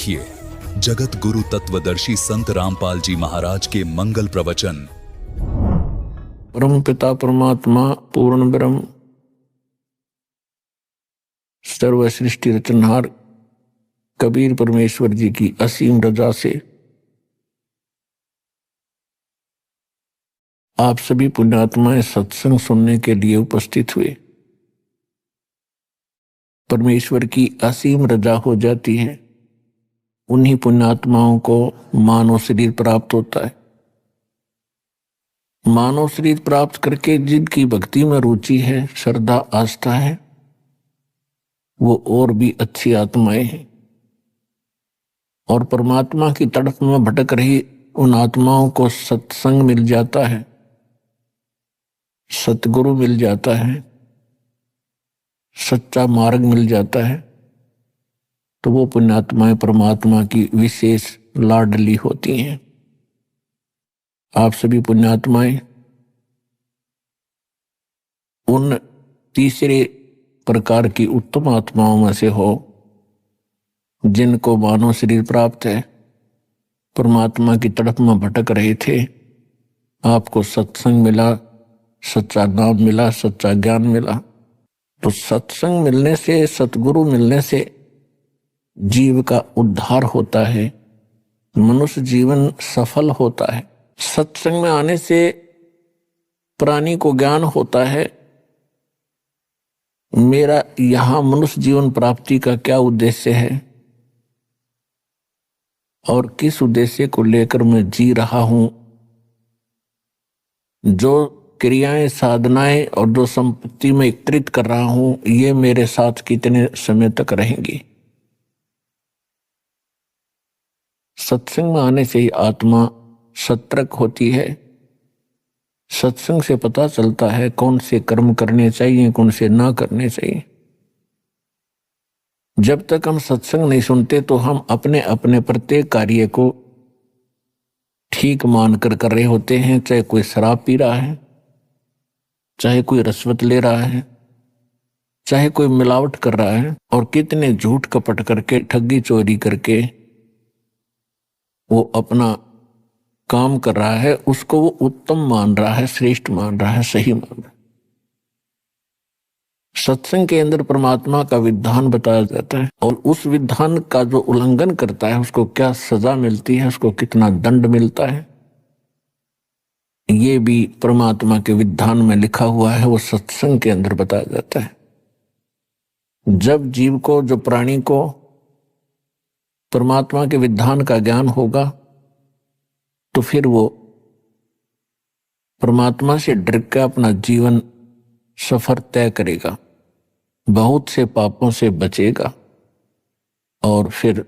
देखिए जगत गुरु तत्वदर्शी संत रामपाल जी महाराज के मंगल प्रवचन। परम पिता परमात्मा पूर्ण ब्रह्म सर्व सृष्टि रचनहार कबीर परमेश्वर जी की असीम रजा से आप सभी पुण्यात्माएं सत्संग सुनने के लिए उपस्थित हुए। परमेश्वर की असीम रजा हो जाती है, उन्हीं पुण्यात्माओं को मानव शरीर प्राप्त होता है। मानव शरीर प्राप्त करके जिनकी भक्ति में रुचि है, श्रद्धा आस्था है, वो और भी अच्छी आत्माएं हैं। और परमात्मा की तड़प में भटक रही उन आत्माओं को सत्संग मिल जाता है, सतगुरु मिल जाता है, सच्चा मार्ग मिल जाता है, तो वो पुण्यात्माएं परमात्मा की विशेष लाडली होती हैं। आप सभी पुण्यात्माएं उन तीसरे प्रकार की उत्तम आत्माओं में से हो जिनको मानव शरीर प्राप्त है, परमात्मा की तड़प में भटक रहे थे, आपको सत्संग मिला, सच्चा नाम मिला, सच्चा ज्ञान मिला। तो सत्संग मिलने से, सतगुरु मिलने से जीव का उद्धार होता है, मनुष्य जीवन सफल होता है। सत्संग में आने से प्राणी को ज्ञान होता है, मेरा यहां मनुष्य जीवन प्राप्ति का क्या उद्देश्य है और किस उद्देश्य को लेकर मैं जी रहा हूं। जो क्रियाएं, साधनाएं और जो संपत्ति में एकत्रित कर रहा हूं, ये मेरे साथ कितने समय तक रहेंगी। सत्संग में आने से ही आत्मा सतर्क होती है। सत्संग से पता चलता है कौन से कर्म करने चाहिए, कौन से ना करने चाहिए। जब तक हम सत्संग नहीं सुनते तो हम अपने अपने प्रत्येक कार्य को ठीक मानकर कर रहे होते हैं। चाहे कोई शराब पी रहा है, चाहे कोई रिश्वत ले रहा है, चाहे कोई मिलावट कर रहा है, और कितने झूठ कपट करके, ठगी चोरी करके वो अपना काम कर रहा है, उसको वो उत्तम मान रहा है, श्रेष्ठ मान रहा है, सही मान रहा है। सत्संग के अंदर परमात्मा का विधान बताया जाता है और उस विधान का जो उल्लंघन करता है उसको क्या सजा मिलती है, उसको कितना दंड मिलता है, ये भी परमात्मा के विधान में लिखा हुआ है। वो सत्संग के अंदर बताया जाता है। जब जीव को, जो प्राणी को परमात्मा के विधान का ज्ञान होगा तो फिर वो परमात्मा से डर के अपना जीवन सफर तय करेगा, बहुत से पापों से बचेगा और फिर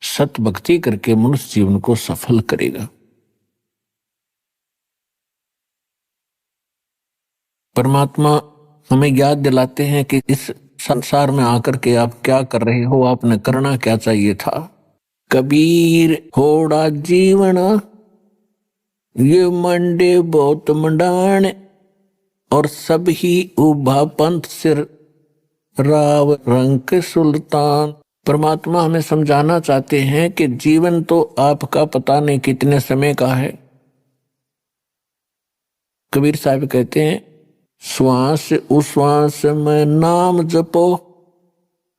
सत भक्ति करके मनुष्य जीवन को सफल करेगा। परमात्मा हमें याद दिलाते हैं कि इस संसार में आकर के आप क्या कर रहे हो, आपने करना क्या चाहिए था। कबीर थोड़ा जीवन ये मंडे बहुत मंडाण, और सब ही उभा पंथ सिर राव रंक सुल्तान। परमात्मा हमें समझाना चाहते हैं कि जीवन तो आपका पता नहीं कितने समय का है। कबीर साहब कहते हैं, श्वास उश्वास में नाम जपो,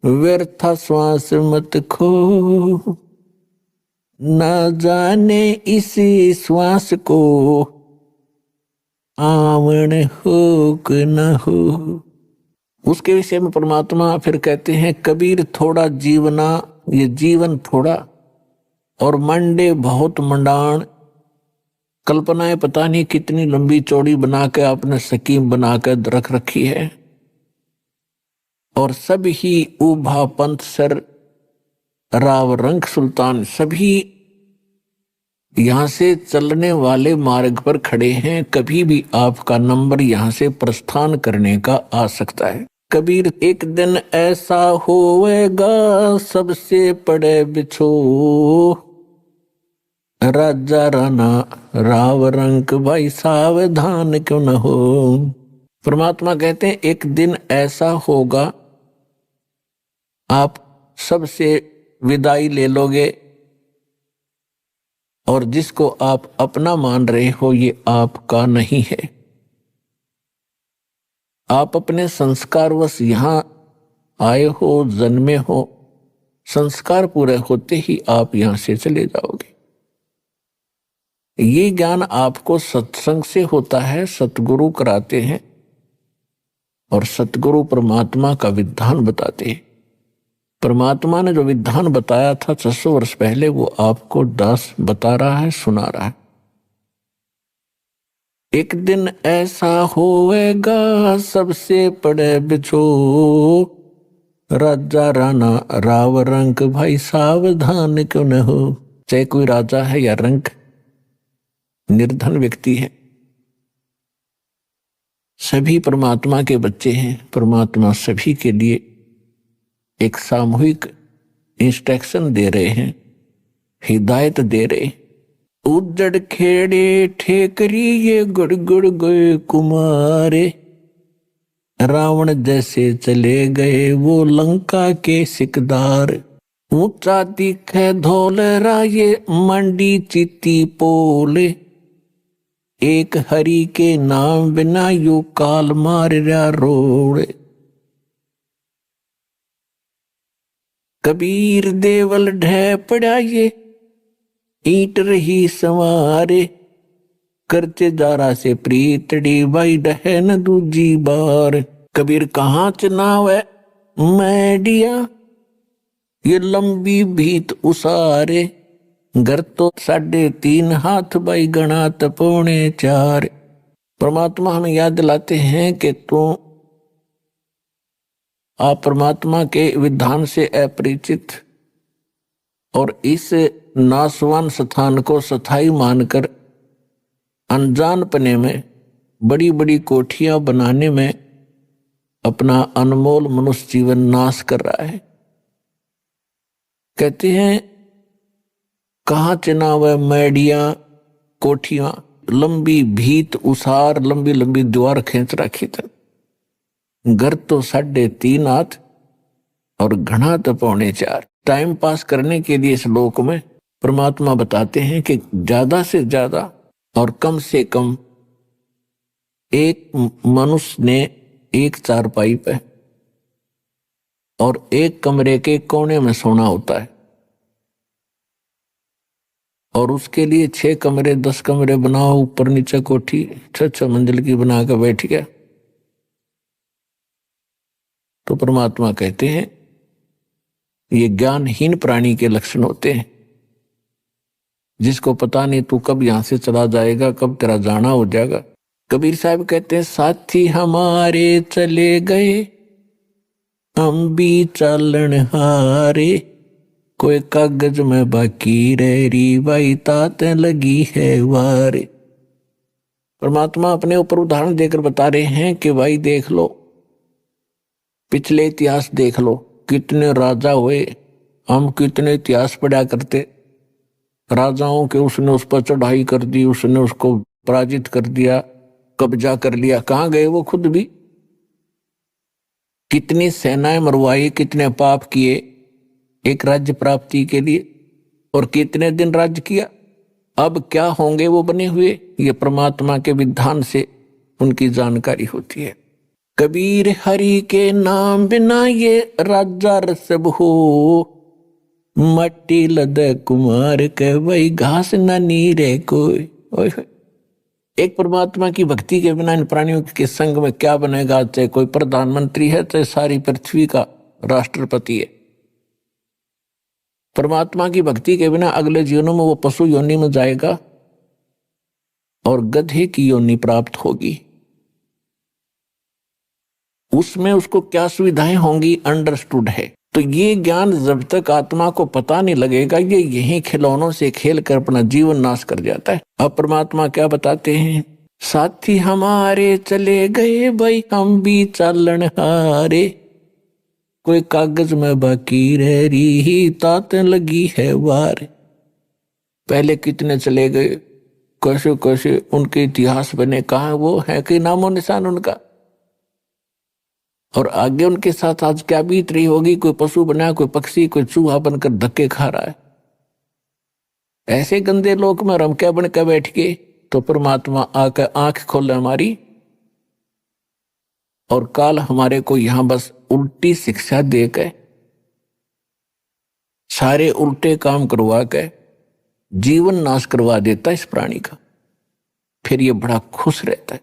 व्यर्था श्वास मत खो, न जाने इसी श्वास को आवन हो कि न हो। उसके विषय में परमात्मा फिर कहते हैं, कबीर थोड़ा जीवना, ये जीवन थोड़ा, और मंडे बहुत मंडाण, कल्पनाएं पता नहीं कितनी लंबी चौड़ी बना के आपने स्कीम बना के रख रखी है। और सब ही उभा पंथ सर राव रंक सुल्तान, सभी यहां से चलने वाले मार्ग पर खड़े हैं, कभी भी आपका नंबर यहां से प्रस्थान करने का आ सकता है। कबीर एक दिन ऐसा होवेगा सबसे पड़े बिछो, राजा राना राव रंक भाई सावधान क्यों न हो। परमात्मा कहते हैं एक दिन ऐसा होगा, आप सबसे विदाई ले लोगे और जिसको आप अपना मान रहे हो ये आपका नहीं है। आप अपने संस्कारवश यहां आए हो, जन्मे हो, संस्कार पूरे होते ही आप यहां से चले जाओगे। ये ज्ञान आपको सत्संग से होता है, सतगुरु कराते हैं और सतगुरु परमात्मा का विधान बताते हैं। परमात्मा ने जो विधान बताया था 600 वर्ष पहले, वो आपको दास बता रहा है, सुना रहा है। एक दिन ऐसा होएगा सबसे पड़े बिछो, राजा राणा राव रंक भाई सावधान क्यों न हो। चाहे कोई राजा है या रंक, निर्धन व्यक्ति है, सभी परमात्मा के बच्चे हैं। परमात्मा सभी के लिए एक सामूहिक इंस्ट्रक्शन दे रहे हैं, हिदायत दे रहे। उजड़ खेड़े ठेकरी ये गुड़ गुड़ गए कुमारे, रावण जैसे चले गए वो लंका के सिकदार। ऊंचा दिखे धौलरा ये मंडी चित्ती पोले, एक हरि के नाम बिना यू काल मार रहा रोड़। कबीर देवल ढह पड़ा ये ईंट रही संवारे, करते जारा से प्रीतड़ी भाई डहे न दूजी बार। कबीर कहाँ चनाव है मैडिया ये लंबी भीत उसारे, घर तो 3.5 हाथ भाई गणात 4.25। परमात्मा हमें याद दिलाते हैं कि तू आप परमात्मा के विधान से अपरिचित और इस नासवान स्थान को स्थायी मानकर अनजानपने में बड़ी बड़ी कोठियां बनाने में अपना अनमोल मनुष्य जीवन नाश कर रहा है। कहते हैं कहाँ चुनाव है मैडिया कोठियां, लंबी भीत उसार, लंबी लंबी दीवार खींच रखी थी, घर तो 3.5 हाथ और घना तो 4.25। टाइम पास करने के लिए इस लोक में परमात्मा बताते हैं कि ज्यादा से ज्यादा और कम से कम एक मनुष्य ने एक चारपाई पे और एक कमरे के कोने में सोना होता है, और उसके लिए 6 कमरे 10 कमरे बनाओ, ऊपर नीचे कोठी 6 मंजिल की बना कर बैठ गया। तो परमात्मा कहते हैं ये ज्ञानहीन प्राणी के लक्षण होते हैं, जिसको पता नहीं तू कब यहां से चला जाएगा, कब तेरा जाना हो जाएगा। कबीर साहब कहते हैं साथी हमारे चले गए हम भी चालन हारे, कोई कागज में बाकी रह रही भाई तात लगी है वारे। परमात्मा अपने ऊपर उदाहरण देकर बता रहे हैं कि भाई देख लो, पिछले इतिहास देख लो, कितने राजा हुए, हम कितने इतिहास पढ़ा करते। राजाओं के उसने उस पर चढ़ाई कर दी, उसने उसको पराजित कर दिया, कब्जा कर लिया। कहाँ गए वो खुद भी? कितनी सेनाएं मरवाई, कितने पाप किए एक राज्य प्राप्ति के लिए, और कितने दिन राज्य किया। अब क्या होंगे वो बने हुए, ये परमात्मा के विधान से उनकी जानकारी होती है। कबीर हरि के नाम बिना ये राजा रसब हो, मट्टी लद कुमार के वही घास न नीरे कोई। एक परमात्मा की भक्ति के बिना इन प्राणियों के संग में क्या बनेगा? चाहे कोई प्रधानमंत्री है, चाहे सारी पृथ्वी का राष्ट्रपति है। परमात्मा की भक्ति के बिना अगले जीवनों में वो पशु योनि में जाएगा और गधे की योनि प्राप्त होगी। उसमें उसको क्या सुविधाएं होंगी अंडरस्टूड है। तो ये ज्ञान जब तक आत्मा को पता नहीं लगेगा, ये यही खिलौनों से खेल कर अपना जीवन नाश कर जाता है। अब परमात्मा क्या बताते हैं? साथी हमारे चले गए भाई हम भी चालन हारे, कोई कागज में बाकी रह रही तात लगी है वार। पहले कितने चले गए, कैसे कैसे उनके इतिहास बने, कहाँ वो है कि नामो निशान उनका। और आगे उनके साथ आज क्या बीत रही होगी, कोई पशु बना, कोई पक्षी, कोई चूहा बनकर धक्के खा रहा है। ऐसे गंदे लोक में हम क्या बन के बैठ गए। तो परमात्मा आकर आंख खोले हमारी, और काल हमारे को यहां बस उल्टी शिक्षा देकर सारे उल्टे काम करवा के जीवन नाश करवा देता इस प्राणी का। फिर ये बड़ा खुश रहता है।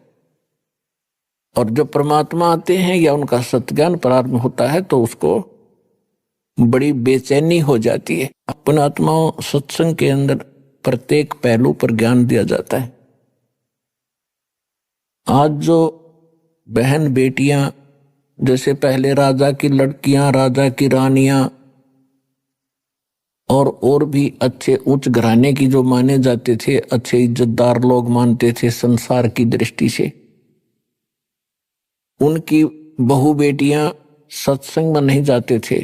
और जब परमात्मा आते हैं या उनका सत्ज्ञान प्रारंभ होता है तो उसको बड़ी बेचैनी हो जाती है। अपना आत्माओं सत्संग के अंदर प्रत्येक पहलू पर ज्ञान दिया जाता है। आज जो बहन बेटियां, जैसे पहले राजा की लड़कियां, राजा की रानियां और भी अच्छे उच्च घराने की जो माने जाते थे, अच्छे इज्जतदार लोग मानते थे संसार की दृष्टि से, उनकी बहू बेटियां सत्संग में नहीं जाते थे।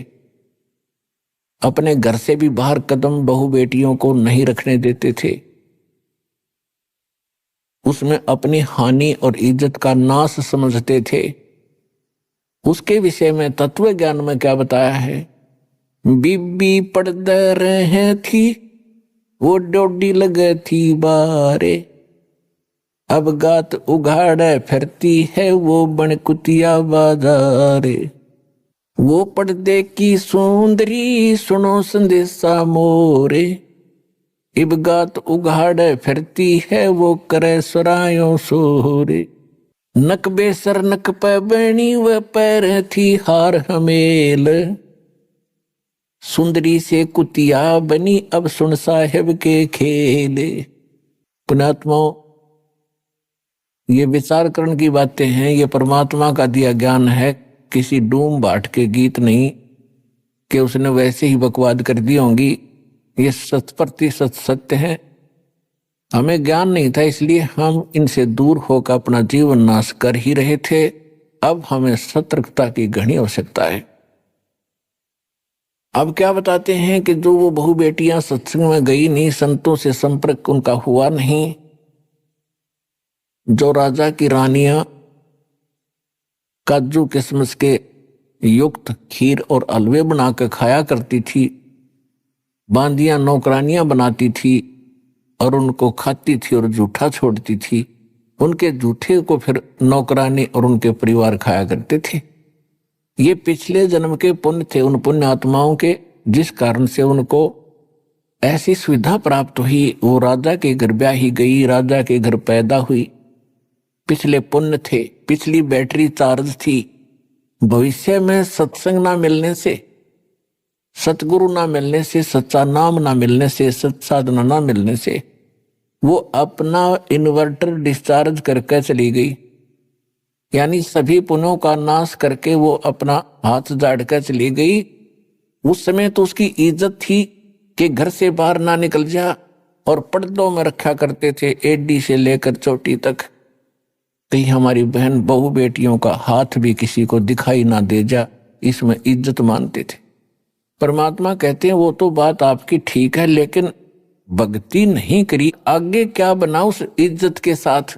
अपने घर से भी बाहर कदम बहू बेटियों को नहीं रखने देते थे। उसमें अपनी हानि और इज्जत का नाश समझते थे। उसके विषय में तत्व ज्ञान में क्या बताया है। बीबी पड़दे रहे थी, वो डोडी लगे थी बारे, अब गात उघाड़े फिरती है वो बनकुतिया बाजारे। वो पर्दे की सुंदरी सुनो संदेशा मोरे, इब गात उघाड़े फिरती है वो करे सुरायों सोरे। नक बेसर नक पे बनी व पैर थी हार हमेल, सुंदरी से कुतिया बनी अब सुन साहेब के खेले। पुणात्माओं, ये विचार करने की बातें हैं। ये परमात्मा का दिया ज्ञान है, किसी डूम बाट के गीत नहीं कि उसने वैसे ही बकवाद कर दी होंगी। ये 100% सत्य है। हमें ज्ञान नहीं था, इसलिए हम इनसे दूर होकर अपना जीवन नाश कर ही रहे थे। अब हमें सतर्कता की घनी आवश्यकता है। अब क्या बताते हैं कि जो वो बहू बेटियां सत्संग में गई नहीं, संतों से संपर्क उनका हुआ नहीं, जो राजा की रानियां काजू किशमिश के युक्त खीर और हलवे बनाकर खाया करती थी, बांदियां नौकरानियां बनाती थी और उनको खाती थी और जूठा छोड़ती थी, उनके जूठे को फिर नौकरानी और उनके परिवार खाया करते थे। ये पिछले जन्म के पुण्य थे उन पुण्य आत्माओं के, जिस कारण से उनको ऐसी सुविधा प्राप्त हुई। वो राजा के घर ब्याही गई, राजा के घर पैदा हुई। पिछले पुण्य थे, पिछली बैटरी चार्ज थी। भविष्य में सत्संग ना मिलने से, सतगुरु ना मिलने से, सच्चा नाम ना मिलने से, सत्साधना ना मिलने से वो अपना इन्वर्टर डिस्चार्ज करके चली गई। यानी सभी पुण्यों का नाश करके वो अपना हाथ झाड़ कर चली गई। उस समय तो उसकी इज्जत थी कि घर से बाहर ना निकल जा, और पर्दों में रखा करते थे एडी से लेकर चोटी तक, कहीं हमारी बहन बहू बेटियों का हाथ भी किसी को दिखाई ना दे जा, इसमें इज्जत मानते थे। परमात्मा कहते हैं वो तो बात आपकी ठीक है, लेकिन भक्ति नहीं करी, आगे क्या बना उस इज्जत के साथ।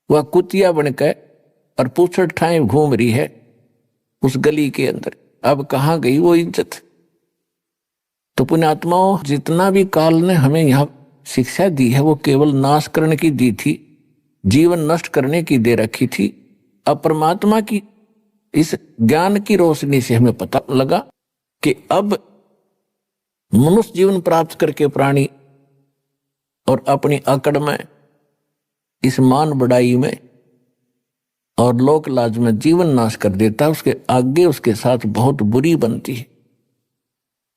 वह कुतिया बनकर और पूछड़ ठाए घूम रही है उस गली के अंदर। अब कहाँ गई वो इज्जत। तो पुण्यात्माओं, जितना भी काल ने हमें यहाँ शिक्षा दी है वो केवल नाश करने की दी थी, जीवन नष्ट करने की दे रखी थी। अब परमात्मा की इस ज्ञान की रोशनी से हमें पता लगा कि अब मनुष्य जीवन प्राप्त करके प्राणी और अपनी अकड़ में, इस मान बढ़ाई में और लोक लाज में जीवन नाश कर देता है, उसके आगे उसके साथ बहुत बुरी बनती है।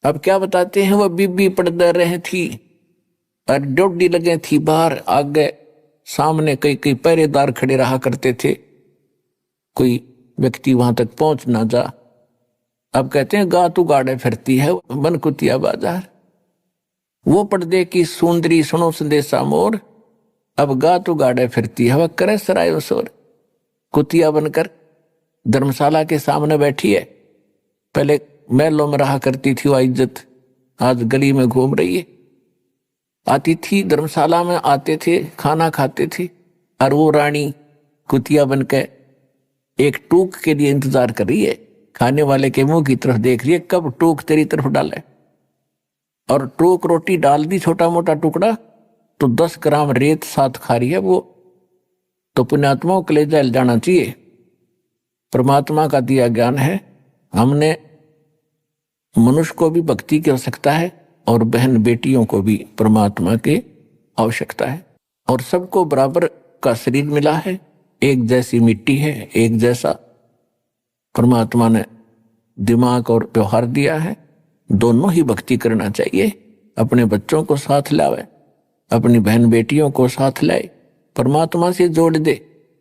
अब क्या बताते हैं, वह बीबी पड़दे रहे थी और डोडी लगे थी बाहर, आगे सामने कई पहरेदार खड़े रहा करते थे, कोई व्यक्ति वहां तक पहुंच ना जा। अब कहते हैं गात उगाड़े फिरती है बनकुतिया बाजार। वो पर्दे की सुंदरी सुनो संदेशा मोर, अब गात उगाड़े फिरती है वह करे सराय सोर। कुतिया बनकर धर्मशाला के सामने बैठी है। पहले महलों में रहा करती थी वह इज्जत, आज गली में घूम रही है। आती थी धर्मशाला में, आते थे खाना खाते थे, और वो रानी कुतिया बनकर एक टूक के लिए इंतजार कर रही है, खाने वाले के मुंह की तरफ देख रही है कब टूक तेरी तरफ डाले। और टूक रोटी डाल दी छोटा मोटा टुकड़ा तो 10 ग्राम रेत साथ खा रही है वो, तो पुण्यात्माओं के लिए जल जाना चाहिए। परमात्मा का दिया ज्ञान है, हमने मनुष्य को भी भक्ति की आवश्यकता है और बहन बेटियों को भी परमात्मा की आवश्यकता है। और सबको बराबर का शरीर मिला है, एक जैसी मिट्टी है, एक जैसा परमात्मा ने दिमाग और व्यवहार दिया है। दोनों ही भक्ति करना चाहिए। अपने बच्चों को साथ लावे, अपनी बहन बेटियों को साथ लाए, परमात्मा से जोड़ दे,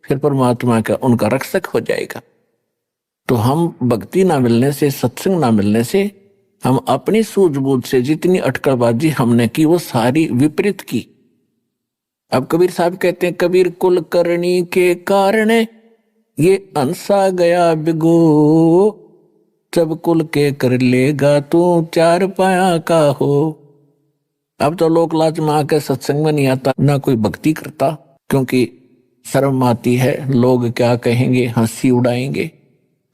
फिर परमात्मा का उनका रक्षक हो जाएगा। तो हम भक्ति ना मिलने से, सत्संग ना मिलने से, हम अपनी सूझबूझ से जितनी अटकलबाजी हमने की वो सारी विपरीत की। अब कबीर साहब कहते हैं, कबीर कुल करनी के कारण ये अंसा गया बिगो, जब कुल के कर लेगा तू 4 पाया का हो। अब तो लोक लाज में आके सत्संग में नहीं आता, ना कोई भक्ति करता, क्योंकि शर्म आती है, लोग क्या कहेंगे, हंसी उड़ाएंगे।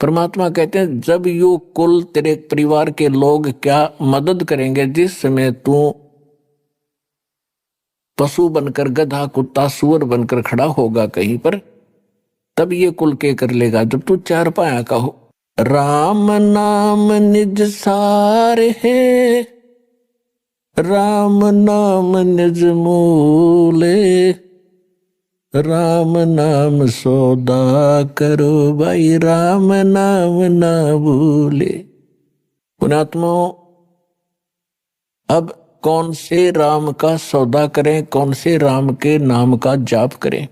परमात्मा कहते हैं, जब यू कुल तेरे परिवार के लोग क्या मदद करेंगे, जिस समय तू पशु बनकर, गधा कुत्ता सूअर बनकर खड़ा होगा कहीं पर, तब ये कुल के कर लेगा जब तू 4 पाया का हो। राम नाम निज सार है, राम नाम निज मूले, राम नाम सौदा करो भाई, राम नाम ना भूले। पुण्यात्माओं, अब कौन से राम का सौदा करें, कौन से राम के नाम का जाप करें?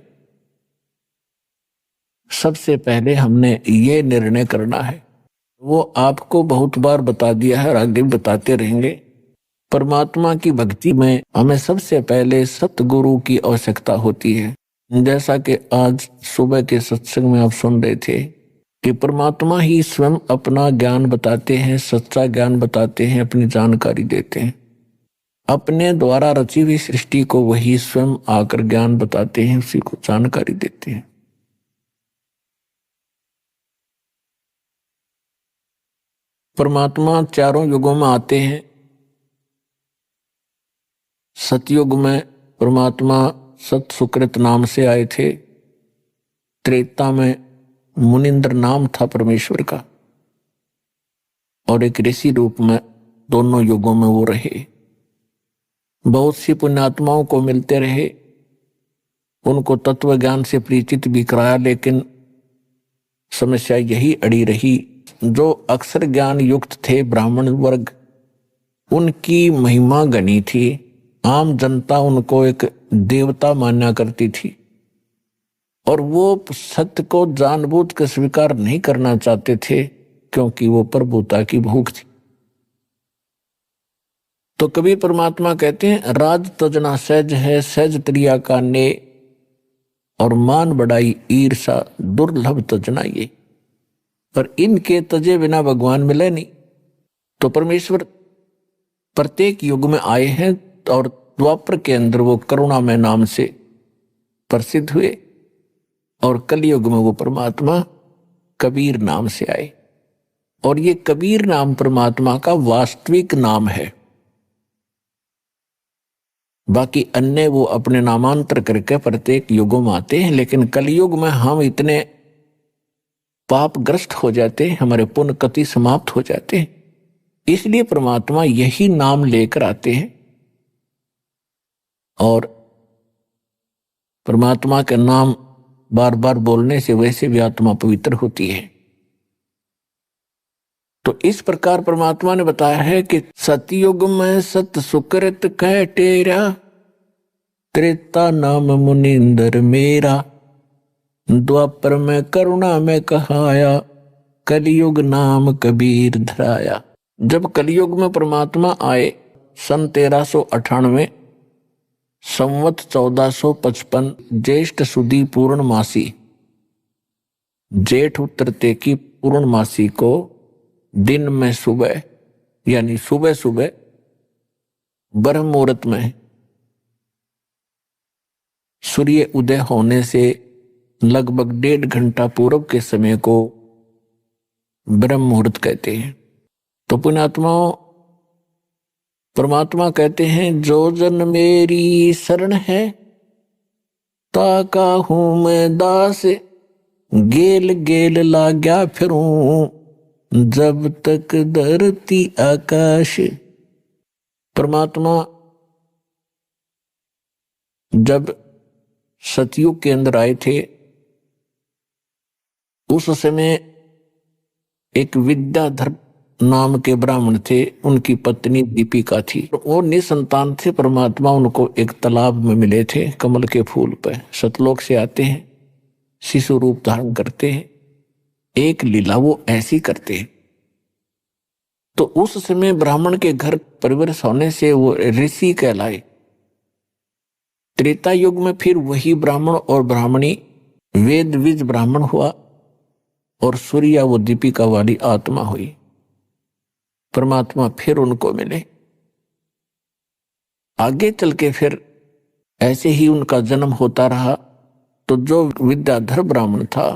सबसे पहले हमने ये निर्णय करना है, वो आपको बहुत बार बता दिया है और आगे भी बताते रहेंगे। परमात्मा की भक्ति में हमें सबसे पहले सतगुरु की आवश्यकता होती है। जैसा कि आज सुबह के सत्संग में आप सुन रहे थे कि परमात्मा ही स्वयं अपना ज्ञान बताते हैं, सच्चा ज्ञान बताते हैं, अपनी जानकारी देते हैं। अपने द्वारा रची हुई सृष्टि को वही स्वयं आकर ज्ञान बताते हैं, उसी को जानकारी देते हैं। परमात्मा चारों युगों में आते हैं। सतयुग में परमात्मा सत सुकृत नाम से आए थे। त्रेता में मुनिंद्र नाम था परमेश्वर का, और एक ऋषि रूप में दोनों युगों में वो रहे। बहुत सी पुण्यात्माओं को मिलते रहे, उनको तत्व ज्ञान से परिचित भी कराया, लेकिन समस्या यही अड़ी रही, जो अक्षर ज्ञान युक्त थे ब्राह्मण वर्ग, उनकी महिमा गनी थी। आम जनता उनको एक देवता माना करती थी, और वो सत्य को जानबूझ कर स्वीकार नहीं करना चाहते थे, क्योंकि वो प्रभुता की भूख थी। तो कबीर परमात्मा कहते हैं, राज तजना सहज है, सहज त्रिया का ने, और मान बढ़ाई ईर्षा दुर्लभ तजना ये। पर इनके तजे बिना भगवान मिले नहीं। तो परमेश्वर प्रत्येक युग में आए हैं, और द्वापर के अंदर वो करुणामय नाम से प्रसिद्ध हुए, और कलयुग में वो परमात्मा कबीर नाम से आए। और ये कबीर नाम परमात्मा का वास्तविक नाम है। बाकी अन्य वो अपने नामांतर करके प्रत्येक युगों में आते हैं, लेकिन कलयुग में हम इतने पापग्रस्त हो जाते हैं, हमारे पुण्य कति समाप्त हो जाते हैं, इसलिए परमात्मा यही नाम लेकर आते हैं। और परमात्मा के नाम बार बार बोलने से वैसे भी आत्मा पवित्र होती है। तो इस प्रकार परमात्मा ने बताया है कि सतयुग में सत सुकृत कह टेरा, त्रेता नाम मुनिंदर मेरा, द्वापर में करुणा में कहाया, कलयुग नाम कबीर धराया। जब कलयुग में परमात्मा आए सन 1398, संवत 1455, ज्येष्ठ सुदी पूर्णमासी, जेठ उतरते की पूर्णमासी को दिन में सुबह, यानी सुबह सुबह ब्रह्म मुहूर्त में सूर्य उदय होने से लगभग 1.5 घंटा पूर्व के समय को ब्रह्म मुहूर्त कहते हैं। तो पुण्यात्माओं, परमात्मा कहते हैं जो जन मेरी शरण है ताका हूं मैं दास, गेल गेल लाग्या फिरूं जब तक धरती आकाश। परमात्मा जब सतयुग के अंदर आए थे उस समय एक विद्याधर नाम के ब्राह्मण थे, उनकी पत्नी दीपिका थी। वो निसंतान थे। परमात्मा उनको एक तालाब में मिले थे, कमल के फूल पर। सतलोक से आते हैं, शिशु रूप धारण करते हैं, एक लीला वो ऐसी करते हैं। तो उस समय ब्राह्मण के घर परिवर्ष होने से वो ऋषि कहलाए। त्रेता युग में फिर वही ब्राह्मण और ब्राह्मणी वेद विज ब्राह्मण हुआ और सूर्या वो दीपिका वाली आत्मा हुई। परमात्मा फिर उनको मिले। आगे चल के फिर ऐसे ही उनका जन्म होता रहा। तो जो विद्याधर ब्राह्मण था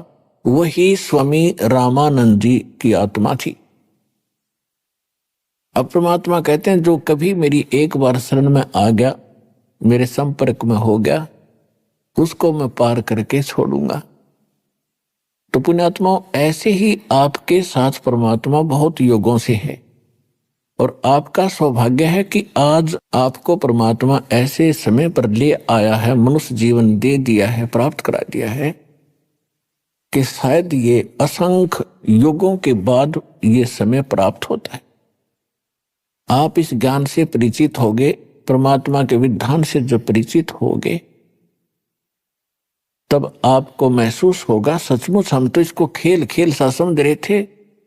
वही स्वामी रामानंद जी की आत्मा थी। अब परमात्मा कहते हैं जो कभी मेरी एक बार शरण में आ गया, मेरे संपर्क में हो गया, उसको मैं पार करके छोड़ूंगा। तो पुण्यात्माओं, ऐसे ही आपके साथ परमात्मा बहुत युगों से है और आपका सौभाग्य है कि आज आपको परमात्मा ऐसे समय पर ले आया है, मनुष्य जीवन दे दिया है, प्राप्त करा दिया है कि शायद ये असंख्य युगों के बाद ये समय प्राप्त होता है। आप इस ज्ञान से परिचित होगे, परमात्मा के विधान से जब परिचित होगे तब आपको महसूस होगा सचमुच हम तो इसको खेल खेल सा समझ रहे थे,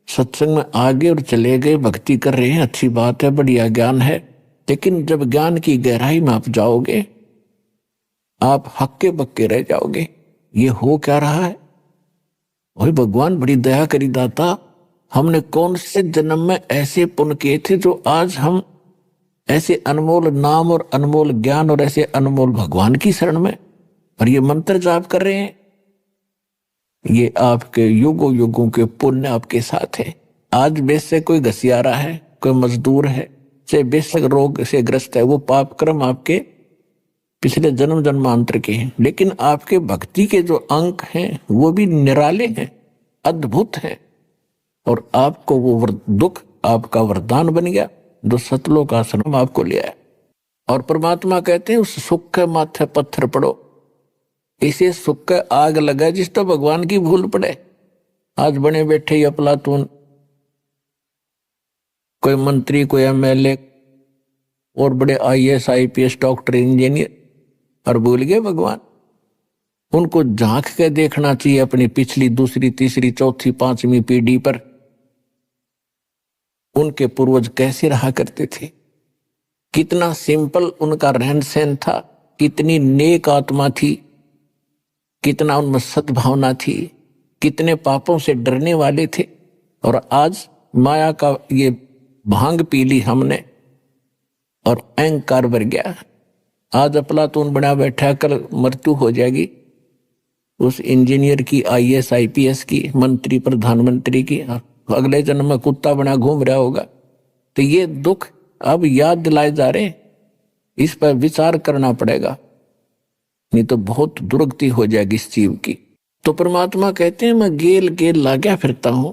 सत्संग में आगे और चले गए, भक्ति कर रहे हैं, अच्छी बात है, बढ़िया ज्ञान है। लेकिन जब ज्ञान की गहराई में आप जाओगे आप हक्के बक्के रह जाओगे। ये हो क्या रहा है? वही भगवान बड़ी दया करी दाता, हमने कौन से जन्म में ऐसे पुण्य किए थे जो आज हम ऐसे अनमोल नाम और अनमोल ज्ञान और ऐसे अनमोल भगवान की शरण में और ये मंत्र जाप कर रहे हैं। ये आपके युगों युगों के पुण्य आपके साथ है। आज बेशक कोई घसियारा है, कोई मजदूर है, चाहे बेशक रोग से ग्रस्त है, वो पाप कर्म आपके पिछले जन्म जन्मांतर के हैं, लेकिन आपके भक्ति के जो अंक हैं वो भी निराले हैं, अद्भुत हैं। और आपको वो दुख आपका वरदान बन गया जो सतलोक आश्रम आपको ले आया। और परमात्मा कहते हैं उस सुख के माथे पत्थर पड़ो, इसे सुख का आग लगा जिस तो भगवान की भूल पड़े। आज बने बैठे ही अफलातून, कोई मंत्री, कोई एमएलए और बड़े आईएएस आईपीएस डॉक्टर इंजीनियर, और भूल गए भगवान। उनको झांक के देखना चाहिए अपनी पिछली दूसरी तीसरी चौथी पांचवी पीढ़ी पर, उनके पूर्वज कैसे रहा करते थे, कितना सिंपल उनका रहन सहन था, कितनी नेक आत्मा थी, कितना उनमें सद्भावना थी, कितने पापों से डरने वाले थे। और आज माया का ये भांग पी ली हमने और अहंकार बढ़ गया। आज अफलातून बना बैठा, कल मृत्यु हो जाएगी उस इंजीनियर की, आईएएस आईपीएस की, मंत्री प्रधानमंत्री की, अगले जन्म में कुत्ता बना घूम रहा होगा। तो ये दुख अब याद दिलाए जा रहे, इस पर विचार करना पड़ेगा, नहीं तो बहुत दुर्गति हो जाएगी इस जीव की। तो परमात्मा कहते हैं मैं गेल गेल लाग्या फिरता हूं।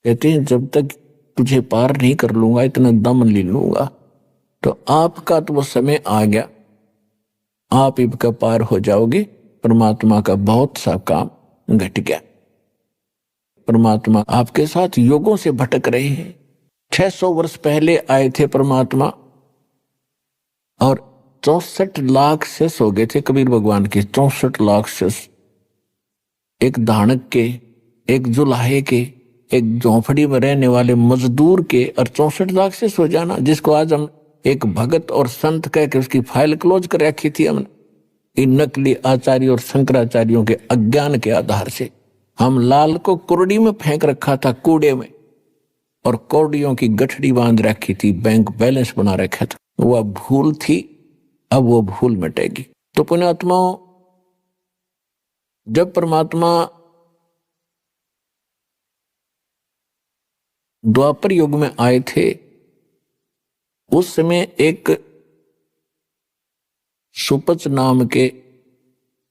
कहते हैं जब तक तुझे पार नहीं कर लूंगा, इतना दम ले लूंगा। तो आपका तो वो समय आ गया, आप इनका पार हो जाओगे। परमात्मा का बहुत सा काम घट गया। परमात्मा आपके साथ युगों से भटक रहे हैं। 600 वर्ष पहले आए थे परमात्मा और 64 लाख शेष हो गए थे कबीर भगवान के। 64 लाख शेष, एक धानक के, एक जुलाहे के, एक झोंपड़ी में रहने वाले मजदूर के, और 64 लाख शेष हो जाना, जिसको आज हम एक भगत और संत कह के उसकी फाइल क्लोज कर रखी थी हमने। इन नकली आचार्यों और शंकराचार्यों के अज्ञान के आधार से हम लाल को कुर्डी में फेंक रखा था, कूड़े में, और कौड़ियों की गठड़ी बांध रखी थी, बैंक बैलेंस बना रखा था। वह भूल थी, अब वो भूल मिटेगी। तो पुण्यात्माओं, जब परमात्मा द्वापर युग में आए थे उस समय एक सुपच नाम के,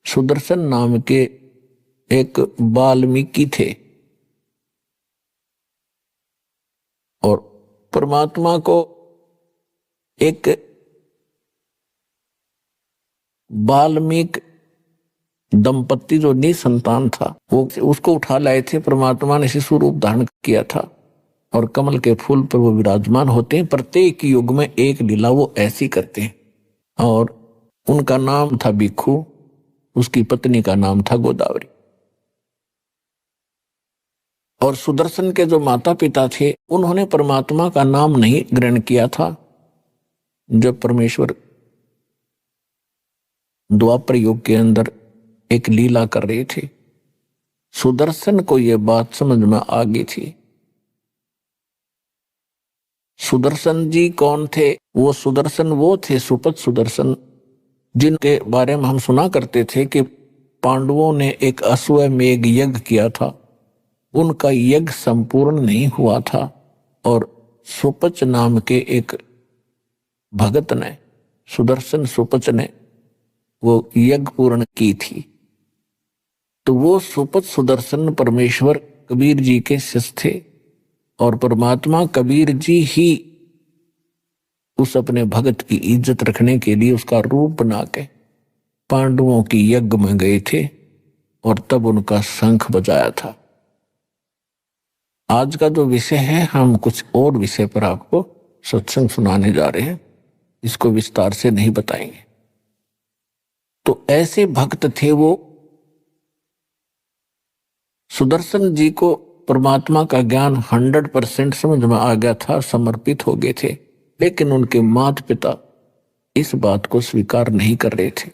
सुदर्शन नाम के एक वाल्मीकि थे और परमात्मा को एक वाल्मीकि दंपत्ति जो निसंतान था वो उसको उठा लाए थे। परमात्मा ने शिशु रूप धारण किया था और कमल के फूल पर वो विराजमान होते हैं। प्रत्येक युग में एक लीला वो ऐसी करते हैं और उनका नाम था भिक्खु, उसकी पत्नी का नाम था गोदावरी। और सुदर्शन के जो माता पिता थे उन्होंने परमात्मा का नाम नहीं ग्रहण किया था। जब परमेश्वर द्वापर युग के अंदर एक लीला कर रहे थे, सुदर्शन को यह बात समझ में आ गई थी। सुदर्शन जी कौन थे? वो सुदर्शन वो थे सुपथ सुदर्शन जिनके बारे में हम सुना करते थे कि पांडवों ने एक अश्वमेघ यज्ञ किया था, उनका यज्ञ संपूर्ण नहीं हुआ था और सुपच नाम के एक भगत ने, सुदर्शन सुपच ने वो यज्ञ पूर्ण की थी। तो वो सुपच सुदर्शन परमेश्वर कबीर जी के शिष्य थे और परमात्मा कबीर जी ही उस अपने भगत की इज्जत रखने के लिए उसका रूप बना के पांडवों की यज्ञ में गए थे और तब उनका शंख बजाया था। आज का जो विषय है, हम कुछ और विषय पर आपको सत्संग सुनाने जा रहे हैं, इसको विस्तार से नहीं बताएंगे। तो ऐसे भक्त थे वो। सुदर्शन जी को परमात्मा का ज्ञान 100% समझ में आ गया था, समर्पित हो गए थे, लेकिन उनके माता पिता इस बात को स्वीकार नहीं कर रहे थे।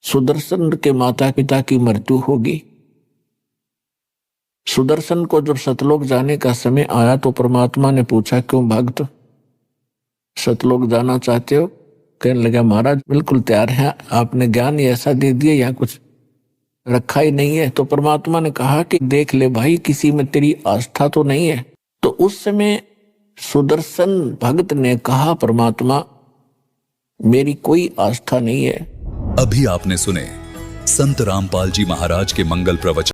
सुदर्शन के माता पिता की मृत्यु होगी। सुदर्शन को जब सतलोक जाने का समय आया तो परमात्मा ने पूछा, क्यों भक्त सतलोक जाना चाहते हो? कहने लगा, महाराज बिल्कुल तैयार है, आपने ज्ञान ही ऐसा दे दिया, यहाँ कुछ रखा ही नहीं है। तो परमात्मा ने कहा कि देख ले भाई, किसी में तेरी आस्था तो नहीं है। तो उस समय सुदर्शन भगत ने कहा, परमात्मा मेरी कोई आस्था नहीं है। अभी आपने सुने संत रामपाल जी महाराज के मंगल प्रवचन।